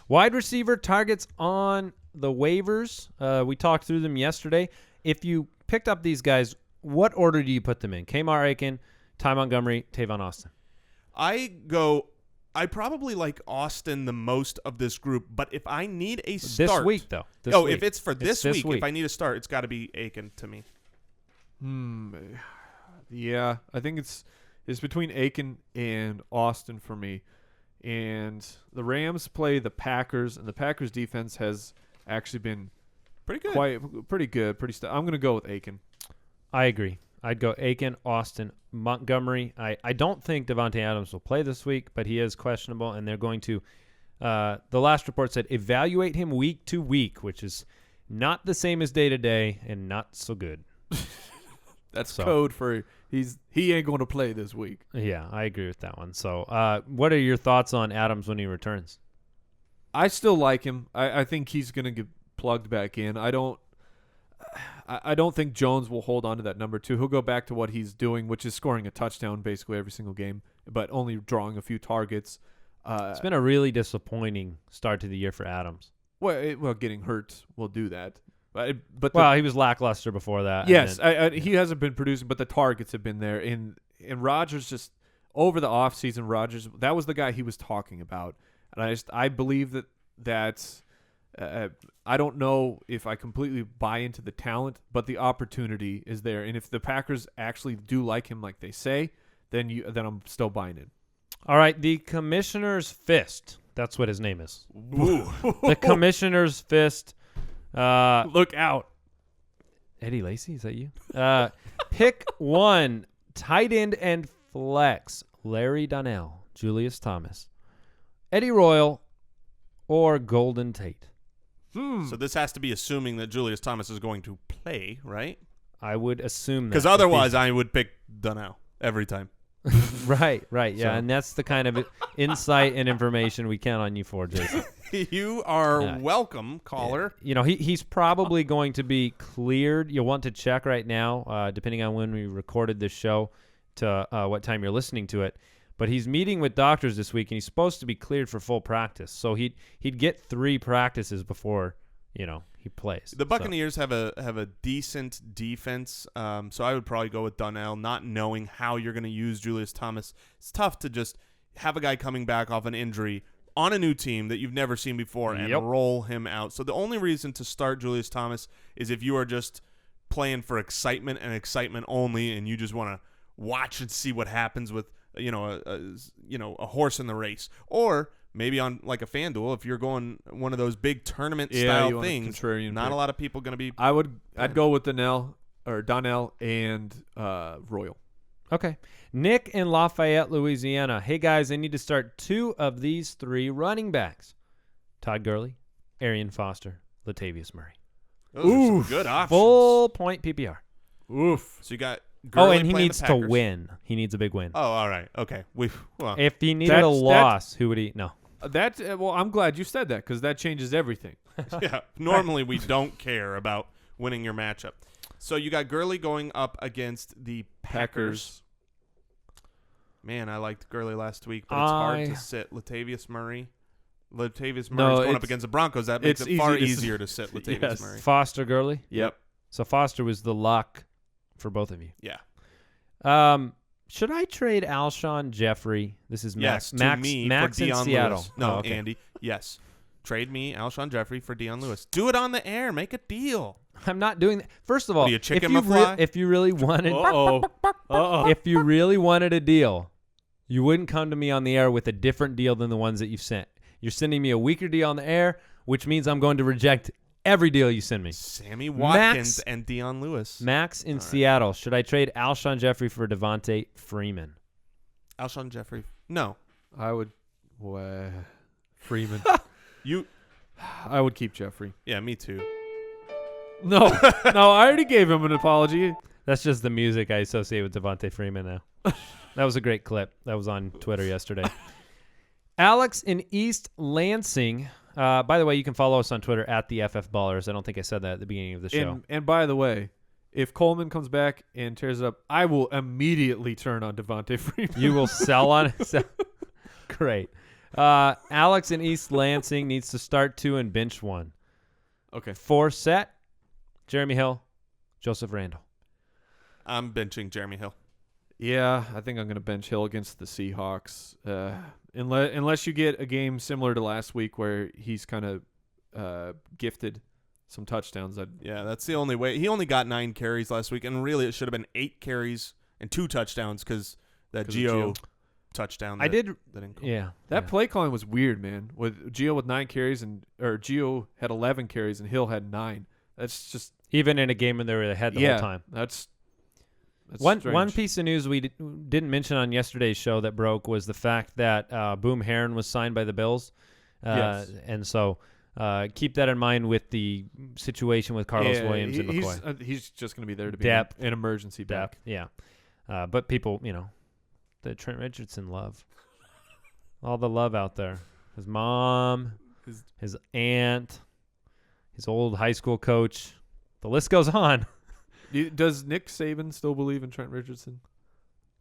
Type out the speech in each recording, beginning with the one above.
Wide receiver targets on the waivers. We talked through them yesterday. If you picked up these guys, what order do you put them in? K'Mar Aiken, Ty Montgomery, Tavon Austin. I probably like Austin the most of this group, but if I need a start. This week, though. If it's for this week, if I need a start, it's got to be Aiken to me. Yeah, I think it's between Aiken and Austin for me. And the Rams play the Packers, and the Packers defense has actually been pretty good. I'm going to go with Aiken. I agree. I'd go Aiken, Austin, Montgomery. I don't think Davante Adams will play this week, but he is questionable, and they're going to the last report said evaluate him week to week, which is not the same as day to day and not so good. That's code for he ain't going to play this week. Yeah, I agree with that one. So what are your thoughts on Adams when he returns? I still like him. I think he's going to get plugged back in. I don't think Jones will hold on to that number 2. He'll go back to what he's doing, which is scoring a touchdown basically every single game, but only drawing a few targets. It's been a really disappointing start to the year for Adams. Well, getting hurt will do that. But he was lackluster before that. Yes, he hasn't been producing, but the targets have been there. And Rodgers just over the offseason, Rodgers, that was the guy he was talking about. And I believe that I don't know if I completely buy into the talent, but the opportunity is there. And if the Packers actually do like him like they say, then I'm still buying in. All right, the Commissioner's Fist. That's what his name is. Ooh. The Commissioner's Fist. Look out. Eddie Lacy, is that you? Pick one. Tight end and flex. Larry Donnell, Julius Thomas, Eddie Royal, or Golden Tate. So this has to be assuming that Julius Thomas is going to play, right? I would assume that. Because otherwise I would pick Donnell every time. Right, yeah. So. And that's the kind of insight and information we count on you for, Jason. You are welcome, caller. He's probably going to be cleared. You'll want to check right now, depending on when we recorded this show, to what time you're listening to it. But he's meeting with doctors this week, and he's supposed to be cleared for full practice. So he'd get 3 practices before he plays. The Buccaneers have a decent defense, so I would probably go with Donnell, not knowing how you're going to use Julius Thomas. It's tough to just have a guy coming back off an injury on a new team that you've never seen before and roll him out. So the only reason to start Julius Thomas is if you are just playing for excitement and excitement only, and you just want to watch and see what happens with a horse in the race, or maybe on like a FanDuel if you're going one of those big tournament style things. Not a lot of people going to be. I'd go with Donnell and Royal. Okay. Nick in Lafayette, Louisiana. Hey guys, I need to start 2 of these 3 running backs: Todd Gurley, Arian Foster, Latavius Murray. Those are some good options. Full point PPR. Oof. So you got. Gurley and he needs to win. He needs a big win. Oh, all right. Okay. If he needed a loss, who would he? No. I'm glad you said that because that changes everything. Yeah. Normally we don't care about winning your matchup. So you got Gurley going up against the Packers. Man, I liked Gurley last week, but it's hard to sit Latavius Murray. Latavius Murray's going up against the Broncos. That makes it far easier to sit Latavius Murray. Foster Gurley? Yep. So Foster was the lock for both of you. Yeah. Should I trade Alshon Jeffery? This is Max. Yes, Max, to me Max for in Deion Seattle. Lewis. No, okay. Andy. Yes. Trade me Alshon Jeffery for Deion Lewis. Do it on the air. Make a deal. I'm not doing that. First of all, if you really wanted if you really wanted a deal, you wouldn't come to me on the air with a different deal than the ones that you've sent. You're sending me a weaker deal on the air, which means I'm going to reject every deal you send me. Sammy Watkins and Deion Lewis. Max in Seattle. Should I trade Alshon Jeffery for Devonta Freeman? Alshon Jeffery. No. I would Freeman. You I would keep Jeffrey. Yeah, me too. No, I already gave him an apology. That's just the music I associate with Devonta Freeman now. That was a great clip. That was on Twitter yesterday. Alex in East Lansing. By the way, you can follow us on Twitter at the FF Ballers. I don't think I said that at the beginning of the show. And by the way, if Coleman comes back and tears it up, I will immediately turn on Devonta Freeman. You will sell on it? Great. Alex in East Lansing needs to start 2 and bench 1. Okay. 4 set. Jeremy Hill, Joseph Randle. I'm benching Jeremy Hill. Yeah, I think I'm going to bench Hill against the Seahawks. Unless you get a game similar to last week where he's kind of gifted some touchdowns. Yeah, that's the only way. He only got 9 carries last week, and really it should have been 8 carries and 2 touchdowns because that Gio touchdown. I did. That didn't go. Yeah. That play calling was weird, man. With Gio with 9 carries or Gio had 11 carries and Hill had 9. That's just Even in a game when they were ahead the whole time. That's one piece of news we didn't mention on yesterday's show that broke was the fact that Boom Herron was signed by the Bills. Yes. And so keep that in mind with the situation with Carlos Williams and McCoy. He's just going to be there to be Depth. an emergency back. Yeah. But people, the Trent Richardson love. All the love out there. His mom, his aunt, his old high school coach. The list goes on. Does Nick Saban still believe in Trent Richardson?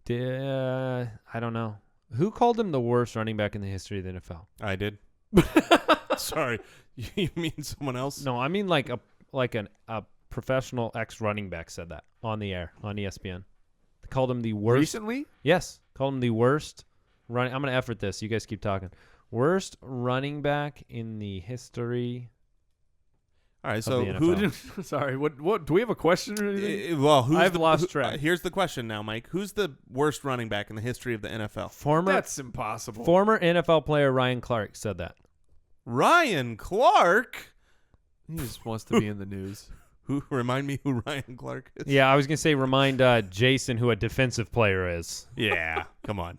I don't know. Who called him the worst running back in the history of the NFL? I did. Sorry, you mean someone else? No, I mean like a professional ex-running back said that on the air on ESPN. They called him the worst. Recently? Yes, called him the worst running. I'm gonna effort this. You guys keep talking. Worst running back in the history. All right, so who? Sorry, what? Do we have a question or anything? I've lost track. Here's the question now, Mike. Who's the worst running back in the history of the NFL? That's impossible. Former NFL player Ryan Clark said that. Ryan Clark? He just wants to be in the news. Remind me who Ryan Clark is? Yeah, I was gonna say remind Jason who a defensive player is. Yeah, come on.